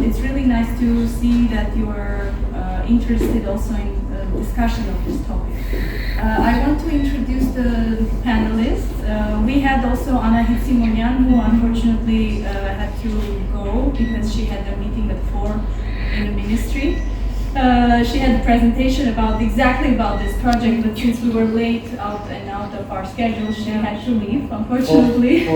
it's really nice to see that you are interested also in discussion of this topic. I want to introduce the panelists. We had also Anahit Simonyan, who unfortunately had to go because she had a meeting at 4 in the ministry. She had a presentation exactly about this project, but since we were late out of our schedule, she had to leave, unfortunately.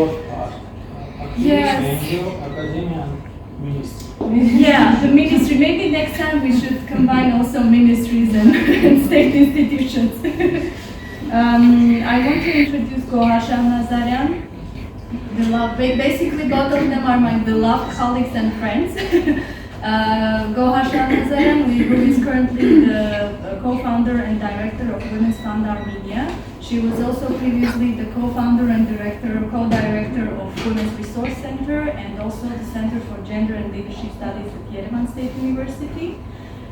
Yes. NGO, Academia, and Ministry. Yeah, the ministry. Maybe next time we should combine also ministries and state institutions. I want to introduce Gohar, Shahnazaryan. Basically, both of them are my beloved colleagues and friends. Gohar Shahnazaryan, who is currently the co-founder and director of Women's Fund Armenia. She was also previously the co-founder and co-director of Women's Resource Center and also the Center for Gender and Leadership Studies at Yerevan State University.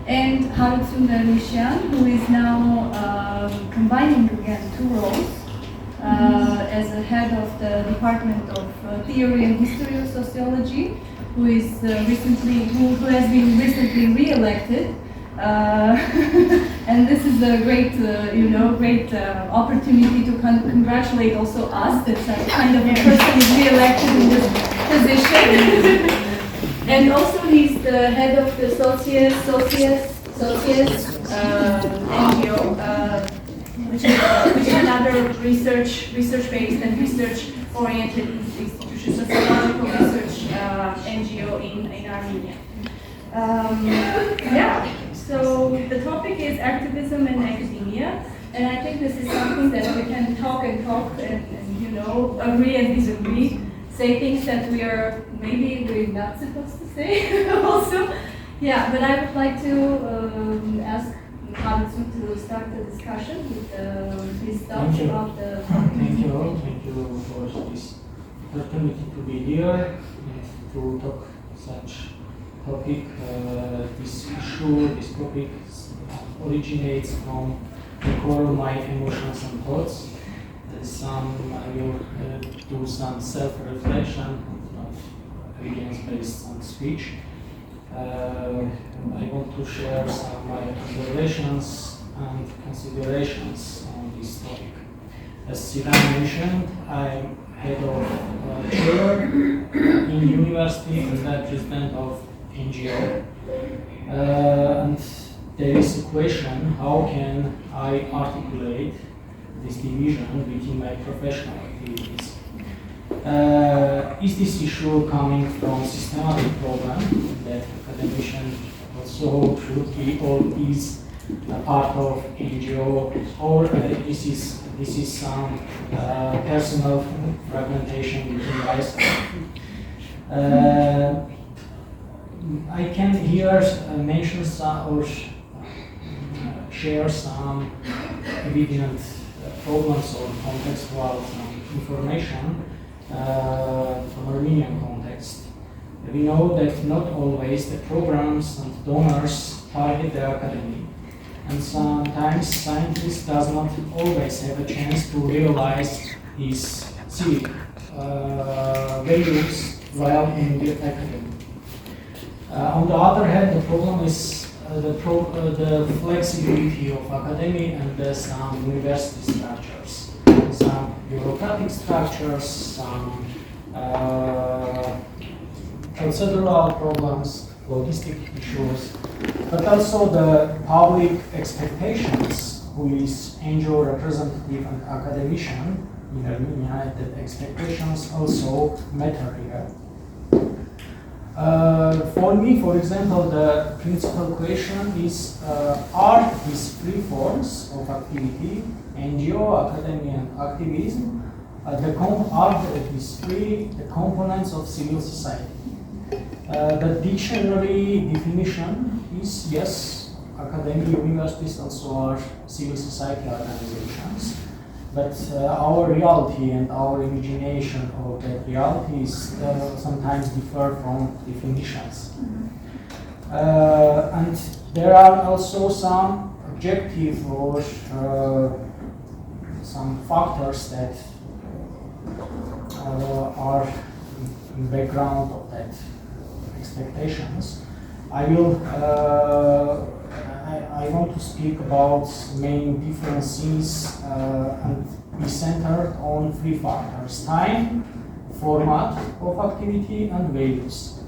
And Harutyun, who is now combining again 2 roles as the head of the Department of Theory and History of Sociology, who has been recently re-elected, and this is a great, great opportunity to congratulate also us that kind of a person is re-elected in this position. And also he's the head of the Socius NGO, which is another research-based and research-oriented institution, sociological research NGO in Armenia. So the topic is activism and academia, and I think this is something that we can talk and agree and disagree, say things that we're not supposed to say also. Yeah, but I would like to ask Harutyun to start the discussion with his thoughts about the topic. Thank you for this opportunity to be here and to talk such topic. This topic originates from the core of my emotions and thoughts. I will do some self-reflection, not evidence-based on speech. I want to share some of my observations and considerations on this topic. As Siran mentioned, I'm head of chair in university and then president of NGO. And there is a question, how can I articulate this division within my professional activities? Is this issue coming from systematic problem that academician also should be or is a part of NGO, or this is some personal fragmentation within myself? I can here mention some or share some evident problems or contextual information from Armenian context. We know that not always the programs and donors target the academy, and sometimes scientists does not always have a chance to realize his civic values while in the academy. On the other hand, the problem is the flexibility of academy and some university structures, some bureaucratic structures, some procedural problems, logistic issues, but also the public expectations, who is NGO representative and academician in Armenia, that expectations also matter here. For me, for example, the principal question is, are these 3 forms of activity, NGO, academia, and activism, are these 3 the components of civil society? The dictionary definition is, yes, academia, universities also are civil society organizations, but our reality and our imagination of that reality is sometimes differ from definitions. And there are also some objective or some factors that are in background of that expectations. I want to speak about main differences and be centered on three factors: time, format of activity, and values.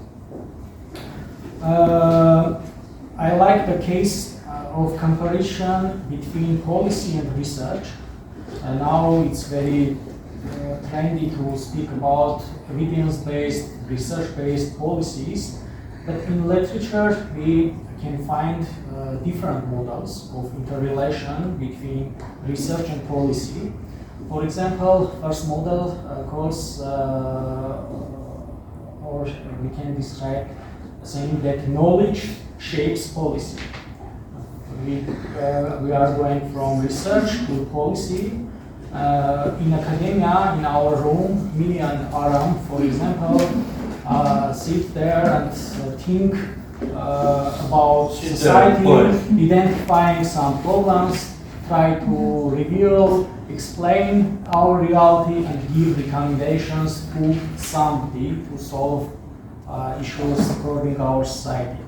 I like the case of comparison between policy and research. Now it's very trendy to speak about evidence-based, research-based policies, but in literature we can find different models of interrelation between research and policy. For example, first model calls, or we can describe saying that knowledge shapes policy. We are going from research to policy. In academia, in our room, me and Aram, for example, sit there and think about society, identifying some problems, try to reveal, explain our reality, and give recommendations to somebody to solve issues according to our society.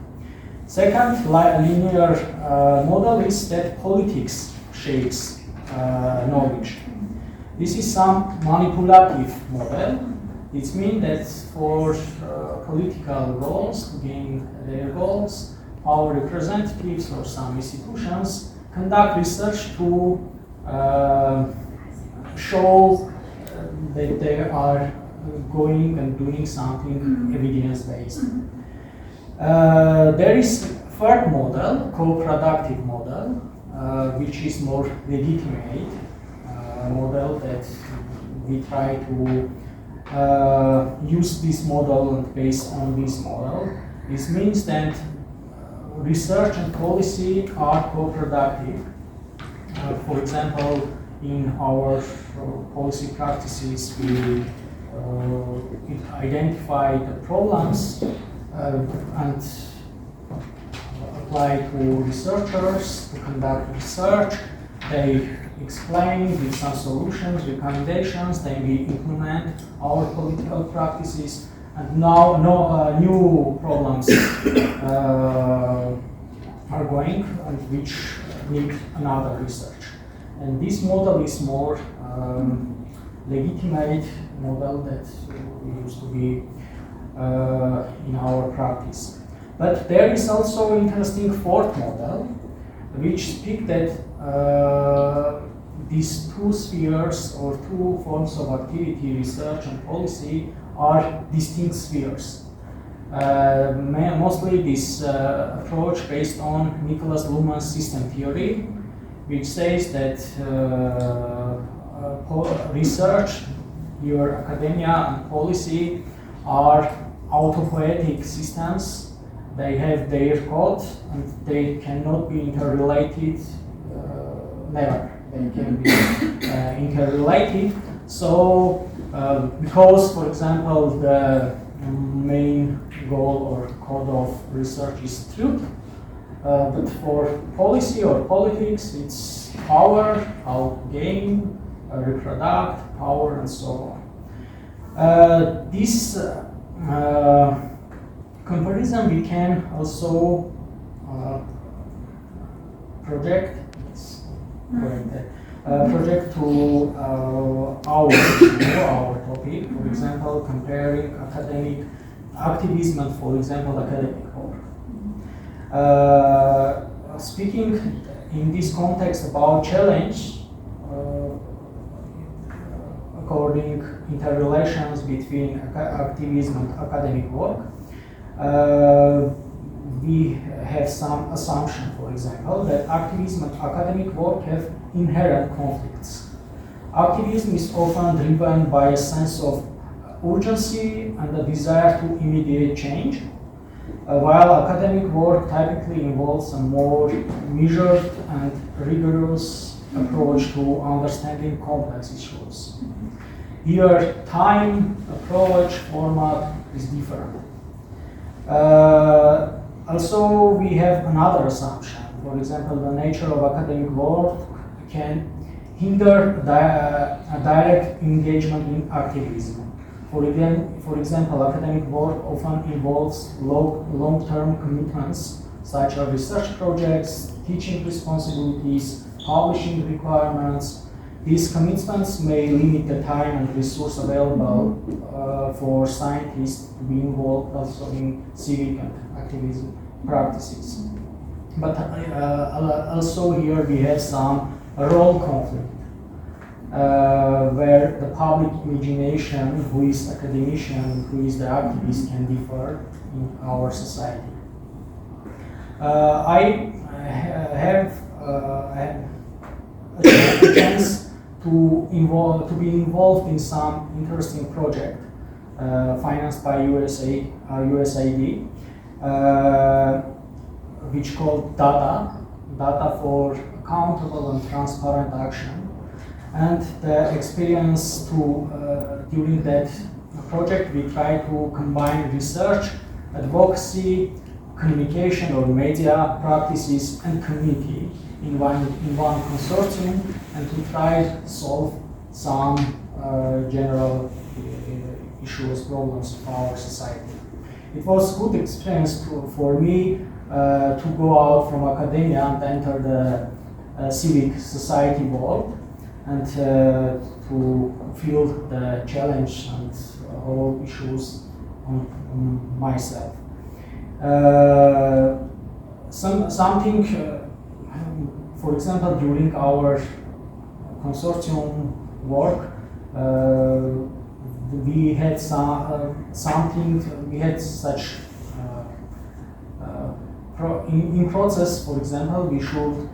Second, linear model is that politics shapes knowledge. This is some manipulative model. It means that for political goals, to gain their goals, our representatives or some institutions conduct research to show that they are going and doing something evidence-based. There is third model, co-productive model, which is more legitimate model that we try to use this model and based on this model. This means that research and policy are co-productive. For example, in our policy practices, we identify the problems and apply to researchers to conduct research. They explain with some solutions, recommendations, then we implement our political practices, and now new problems are going and which need another research. And this model is more legitimate model that used to be in our practice. But there is also interesting fourth model, which speak that these two spheres or two forms of activity, research and policy, are distinct spheres. Mostly this approach based on Nicholas Luhmann's system theory, which says that research, your academia and policy are autopoietic systems. They have their code and they cannot be interrelated, never. They can be interrelated. So, because, for example, the main goal or code of research is truth, but for policy or politics, it's power, how to gain, reproduce, power, and so on. This comparison we can also project to our topic. For example, comparing academic activism and, for example, academic work. Speaking in this context about challenge, according interrelations between activism and academic work, we have some assumption, for example, that activism and academic work have inherent conflicts. Activism is often driven by a sense of urgency and a desire to immediate change, while academic work typically involves a more measured and rigorous approach to understanding complex issues. Here, time, approach, format is different. Also, we have another assumption. For example, the nature of academic work can hinder a direct engagement in activism. for example, academic work often involves long-term commitments such as research projects, teaching responsibilities, publishing requirements. These commitments may limit the time and resource available for scientists to be involved also in civic and activism practices. But also here we have some role conflict, where the public imagination, who is academician, who is the activist, can differ in our society. I have a chance to be involved in some interesting project financed by USAID, which called Data for Accountable and Transparent Action. And the experience during that project, we try to combine research, advocacy, communication or media practices, and community in one consortium, and to try to solve some general issues, problems of our society. It was a good experience for me to go out from academia and enter the civic society world, and to feel the challenge and all issues on myself. Something, for example, during our consortium work, we had such in process. For example, we should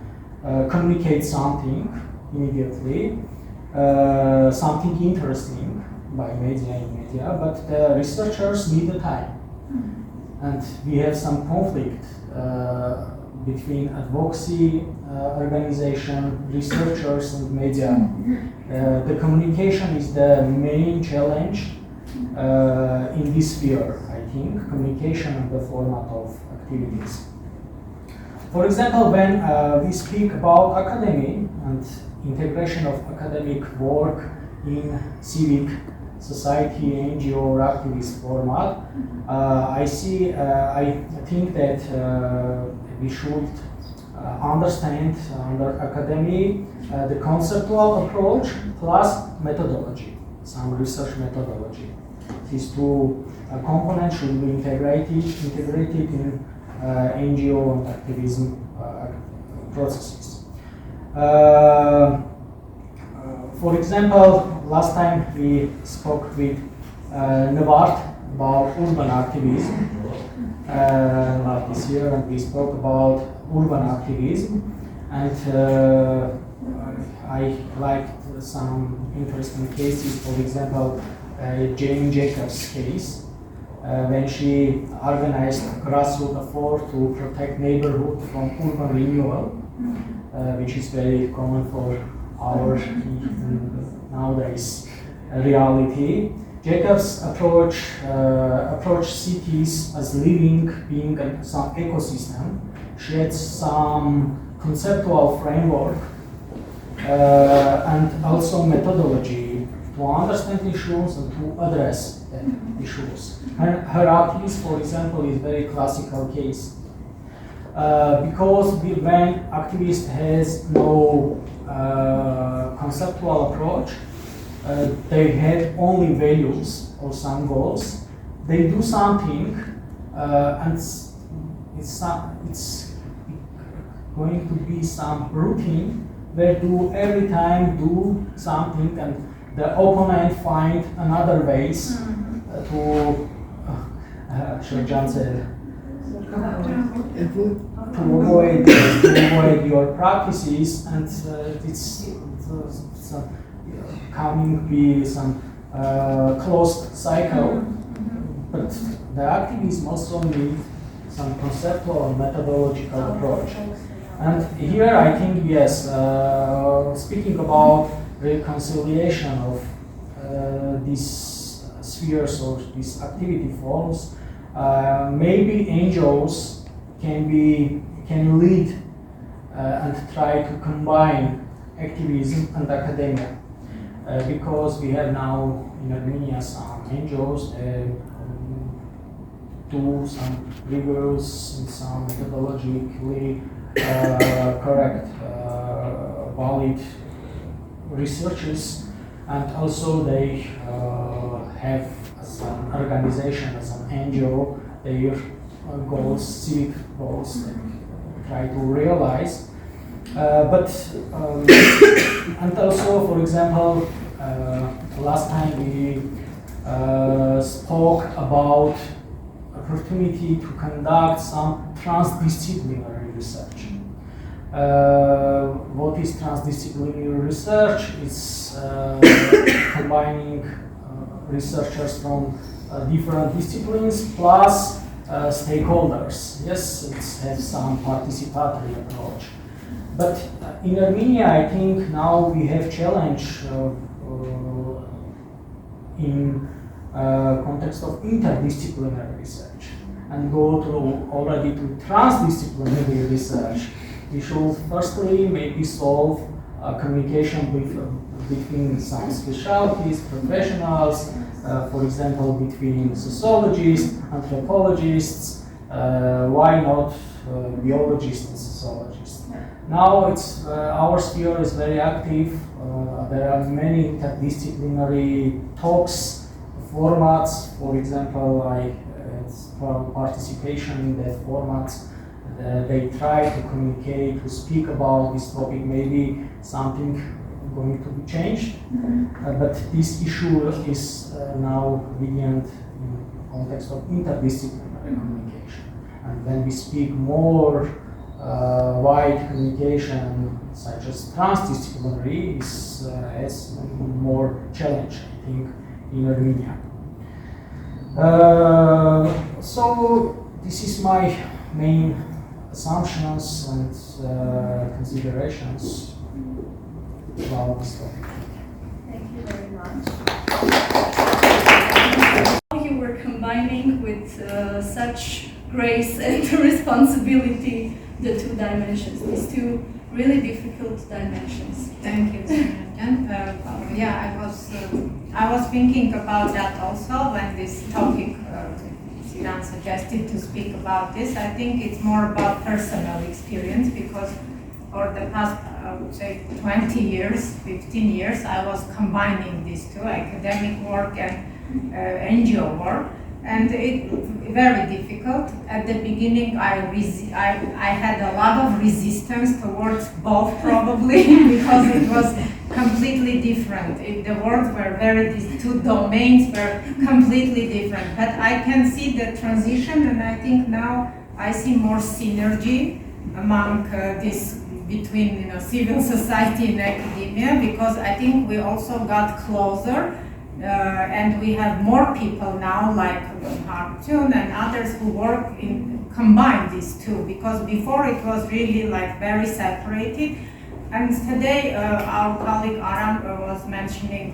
communicate something immediately, something interesting by media, but the researchers need the time. And we have some conflict between advocacy organization, researchers, and media. The communication is the main challenge in this sphere, I think, communication and the format of activities. For example, when we speak about academy and integration of academic work in civic society, NGO, or activist format, I think that we should understand under academy the conceptual approach plus methodology, some research methodology. These two components should be integrated in NGO and activism processes. For example, last time we spoke with Nevart about urban activism last this year, and we spoke about urban activism, and I liked some interesting cases. For example, Jane Jacobs' case, when she organized a grassroots effort to protect neighborhood from urban renewal, which is very common for our nowadays reality. Jacobs approach cities as living being some ecosystem. She had some conceptual framework and also methodology to understand issues and to address issues. Her activism, for example, is very classical case. Because when activist has no conceptual approach, they have only values or some goals. They do something, and it's going to be some routine where every time do something, and the opponent find another ways to avoid your practices, and it's coming be some closed cycle. But the activism also need some conceptual and methodological approach. And here I think, yes, speaking about reconciliation of these spheres or these activity forms, maybe NGOs can lead and try to combine activism and academia, because we have now in Armenia some some NGOs do some rigorous and some methodologically correct, valid researches, and also they have as an organization, as an NGO, their goals, civic goals, they try to realize. And also, for example, last time we spoke about opportunity to conduct some transdisciplinary research. What is transdisciplinary research? It's combining researchers from different disciplines plus stakeholders. Yes, it has some participatory approach. But in Armenia, I think now we have challenge in context of interdisciplinary research and go to already to transdisciplinary research. We should firstly maybe solve communication between some specialties, professionals, for example, between sociologists, anthropologists, why not biologists and sociologists. Now it's our sphere is very active. There are many interdisciplinary talks, formats. For example, for participation in that formats, they try to communicate, to speak about this topic. Maybe something going to be changed, but this issue is now evident in context of interdisciplinary communication. And when we speak more wide communication, such as transdisciplinary, has more challenge, I think, in Armenia. So this is my main assumptions and considerations about this topic. Thank you very much. You were combining with such grace and responsibility the two dimensions, these two really difficult dimensions. Thank you, Simonyan. I was thinking about that also when this topic Siran suggested to speak about this. I think it's more about personal experience because for the past, I would say, 20 years, 15 years, I was combining these two, academic work and NGO work. And it very difficult. At the beginning, I had a lot of resistance towards both, probably, because it was completely different. The words were these two domains were completely different. But I can see the transition, and I think now I see more synergy among this between civil society and academia, because I think we also got closer. And we have more people now, like Harutyun and others, who work combine these two, because before it was really like very separated. And today our colleague Aram was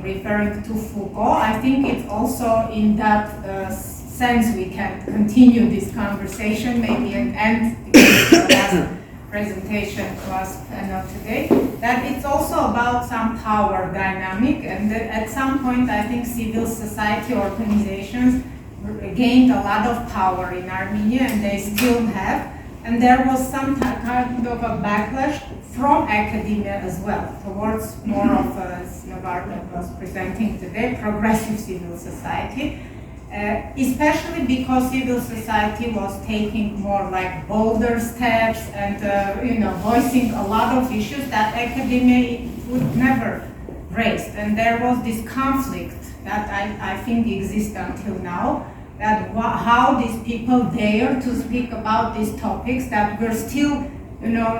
referring to Foucault. I think it's also in that sense we can continue this conversation, maybe and end the last presentation was today, that it's also about some power dynamic, and that at some point I think civil society organizations gained a lot of power in Armenia, and they still have, and there was some kind of a backlash from academia as well towards more of, as Navarro was presenting today, progressive civil society. Especially because civil society was taking more like bolder steps and voicing a lot of issues that academia would never raise. And there was this conflict that I think exists until now, that how these people dare to speak about these topics, that we're still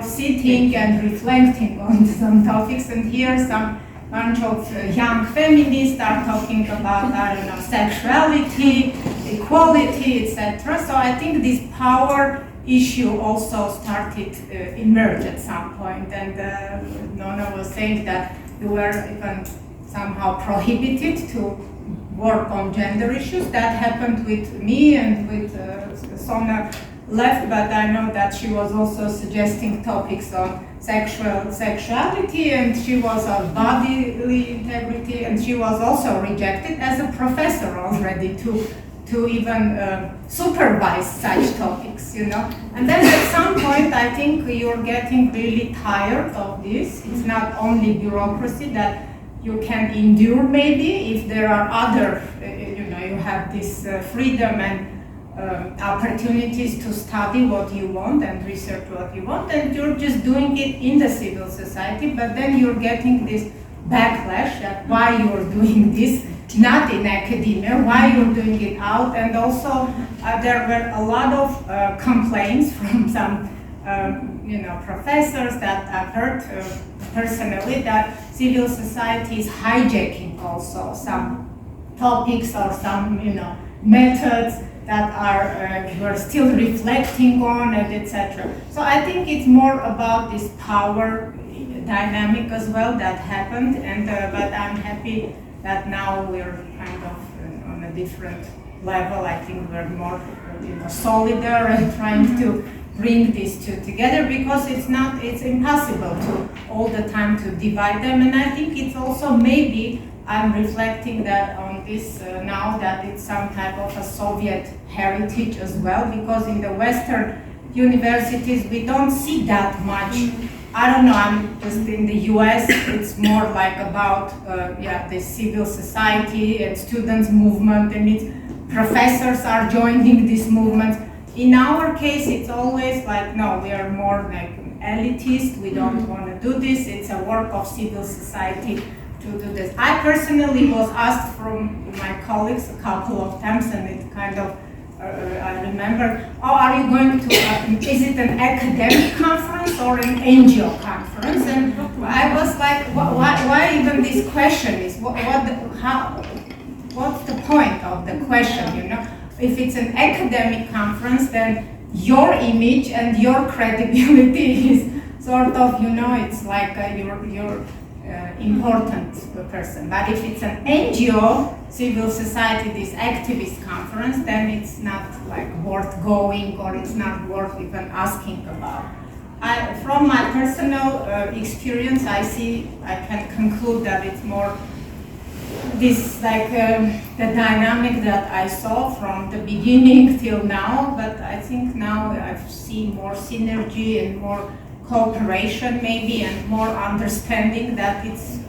sitting and reflecting on some topics, and here some bunch of young feminists are talking about, sexuality, equality, etc. So I think this power issue also started emerge at some point, and Nona was saying that you were even somehow prohibited to work on gender issues. That happened with me and with Sona left, but I know that she was also suggesting topics on sexuality, and she was of bodily integrity, and she was also rejected as a professor already to even supervise such topics, you know. And then at some point, I think you're getting really tired of this. It's not only bureaucracy that you can endure maybe if there are other, you know, you have this freedom and opportunities to study what you want and research what you want, and you're just doing it in the civil society, but then you're getting this backlash that why you're doing this not in academia, why you're doing it out, and also there were a lot of complaints from some you know, professors that I've heard personally that civil society is hijacking also some topics or some, you know, methods that are we're still reflecting on, and etc. So I think it's more about this power dynamic as well that happened, and but I'm happy that now we're kind of on a different level. I think we're more, you know, solidar and trying to bring these two together, because it's impossible to all the time to divide them. And I think it's also maybe I'm reflecting that on this now that it's some type of a Soviet heritage as well, because in the Western universities we don't see that much. I don't know, I'm just in the US, it's more like about the civil society and students movement, and it's professors are joining this movement. In our case, it's always like, no, we are more like elitist, we don't want to do this, it's a work of civil society to do this. I personally was asked from my colleagues a couple of times, and it kind of, I remember, oh, are you going to, is it an academic conference or an NGO conference? And I was like, why even this question is, what's the point of the question, you know? If it's an academic conference, then your image and your credibility is sort of, you know, it's like you're important person. But if it's an NGO, civil society, this activist conference, then it's not like worth going, or it's not worth even asking about. From my personal experience, I can conclude that it's more this like the dynamic that I saw from the beginning till now, but I think now I've seen more synergy and more cooperation maybe, and more understanding that it's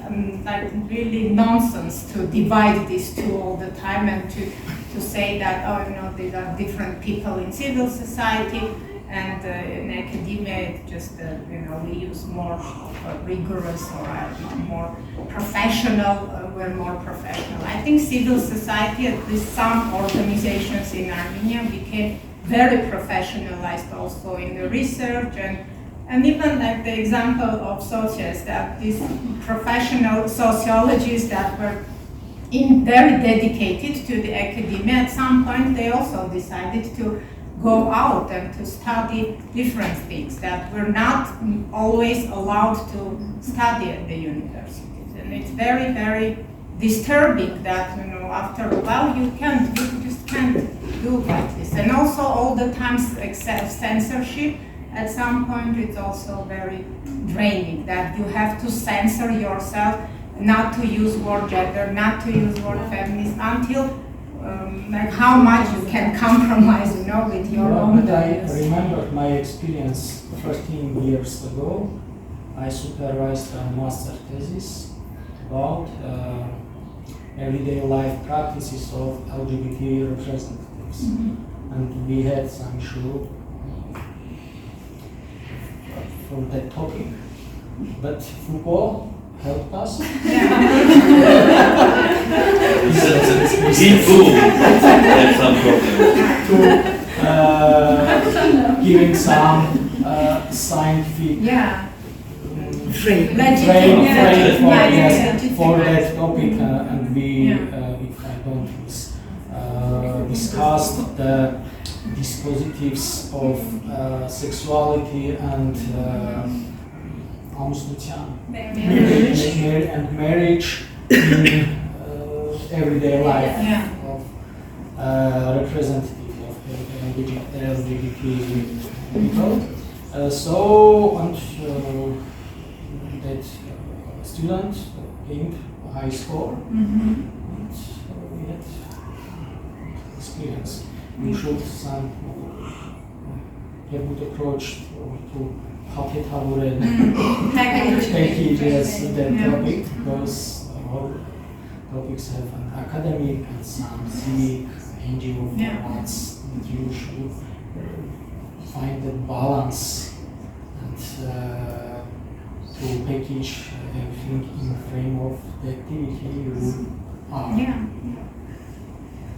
like really nonsense to divide these two all the time, and to say that, oh, you know, these are different people in civil society, and in academia it's just, you know, we use more rigorous, or more professional, we're more professional. I think civil society, at least some organizations in Armenia, became very professionalized also in the research, and even like the example of socialists, that these professional sociologists that were very dedicated to the academia, at some point they also decided to go out and to study different things that were not always allowed to study at the universities. And it's very, very disturbing that, you know, after a while you just can't do like this. And also all the time censorship, at some point it's also very draining, that you have to censor yourself not to use word gender, not to use word feminist, until like how much you can compromise, you know, with your own values. I remember my experience 13 years ago. I supervised a master thesis about everyday life practices of LGBT representatives. And we had some issue for that topic. But football helped us. He too had some problems. Giving some scientific Frame for that topic, and we, if I don't discussed the dispositives of sexuality and and marriage in everyday life of representative of LGBT people. That student gained a high score, and we had experience. We showed some good approach to packages that topic, because all topics have an academic and some civic NGO formats, and you should find that balance and to package everything in the frame of the activity you are. Yeah.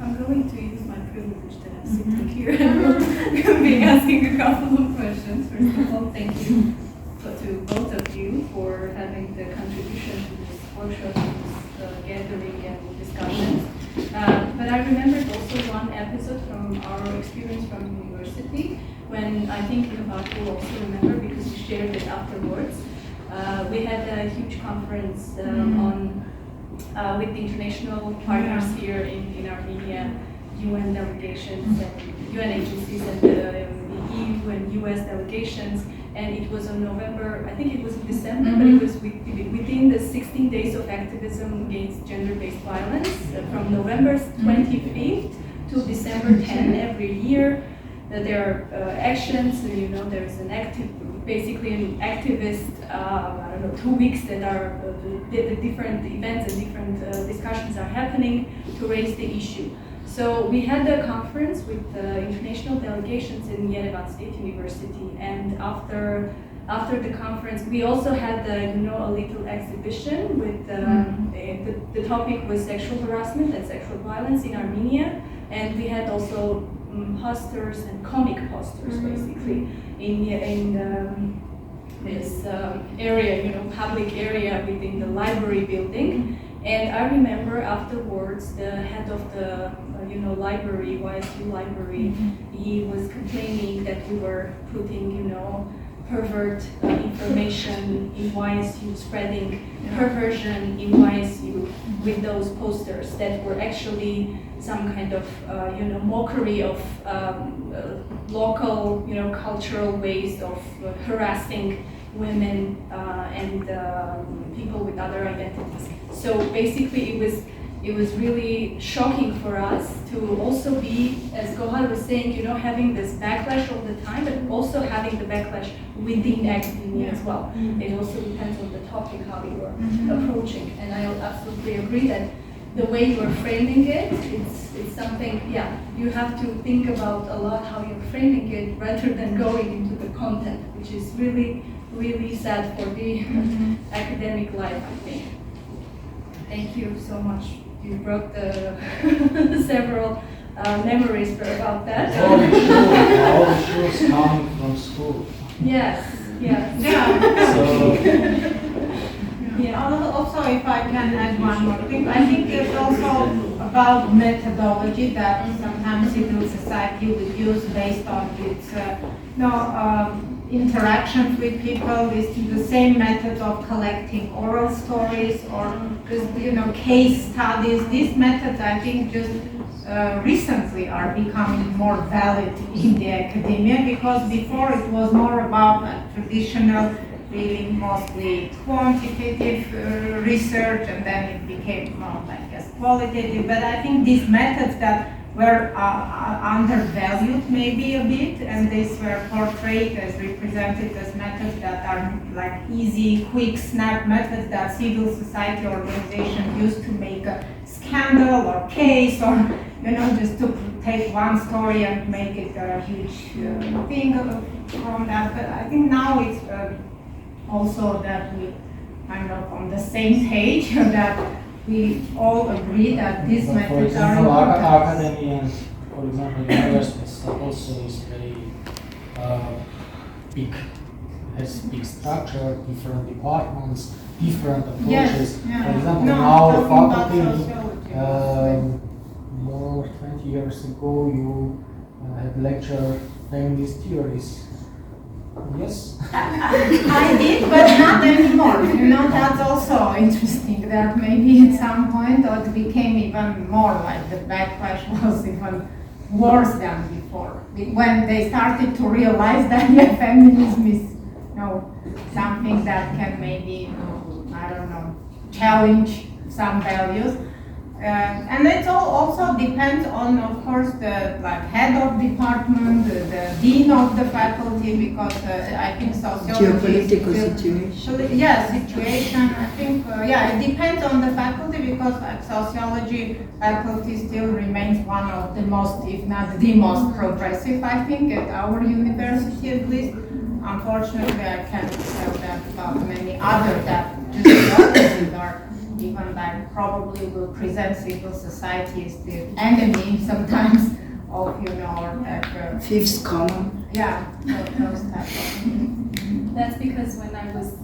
I'm going to use my privilege that I'm sitting here and be asking a couple of questions. First of all, thank you to both of you for having the contribution to this workshop, this gathering and discussions. But I remembered also one episode from our experience from university, when I think Nabat will also remember because we shared it afterwards. We had a huge conference with the international partners here in Armenia, UN delegations and UN agencies and the EU and US delegations, and it was on November, I think it was in December, but it was within the 16 days of activism against gender-based violence, from November 25th to December 10 every year. There are actions, there's basically an activist, 2 weeks that are the different events and different discussions are happening to raise the issue. So we had a conference with international delegations in Yerevan State University, and after the conference, we also had a little exhibition with the topic was sexual harassment and sexual violence in Armenia, and we had also posters and comic posters basically in this area, public area within the library building. And I remember afterwards the head of the library, YSU library, he was complaining that we were putting pervert information in YSU, spreading perversion in YSU with those posters that were actually some kind of mockery of local cultural ways of harassing women and people with other identities. So basically it was really shocking for us to also be, as Gohar was saying, having this backlash all the time, but also having the backlash within academia as well. It also depends on the topic, how you are approaching. And I absolutely agree that the way you are framing it, it's something, you have to think about a lot how you're framing it rather than going into the content, which is really, really sad for the academic life, I think. Thank you so much. You brought the several memories about that. All the shoes coming from school. Yes. Also, if I can add one more thing, I think it's also about methodology that sometimes civil society would use based on its interactions with people. Is the same method of collecting oral stories or just case studies. These methods, I think, just recently are becoming more valid in the academia, because before it was more about traditional, really mostly quantitative research, and then it became more qualitative. But I think these methods that were undervalued maybe a bit, and these were portrayed as represented as methods that are like easy, quick, snap methods that civil society organizations use to make a scandal or case, or just to take one story and make it a huge thing from that. But I think now it's also that we kind of on the same page, that we all agree that these methods are important. Academia and, for example, universities also is very big, has big structure, different departments, different approaches. For example, in our faculty, more 20 years ago, you had lecture feminist theories. Yes? I did, but not anymore. That's also interesting, that maybe at some point it became even more like the backlash was even worse than before. when they started to realize that yeah, feminism is something that can maybe, I don't know, challenge some values. And it also depends on, of course, the head of department, the dean of the faculty, because I think sociology geopolitical situation. Yeah, situation. I think it depends on the faculty, because sociology faculty still remains one of the most, if not the most progressive, I think, at our university at least. Unfortunately, I can't tell that about many other that just the opposite are. Even that probably will present civil society as the enemy sometimes of, or that. Fifth column. Yeah, those type of. That's because when I was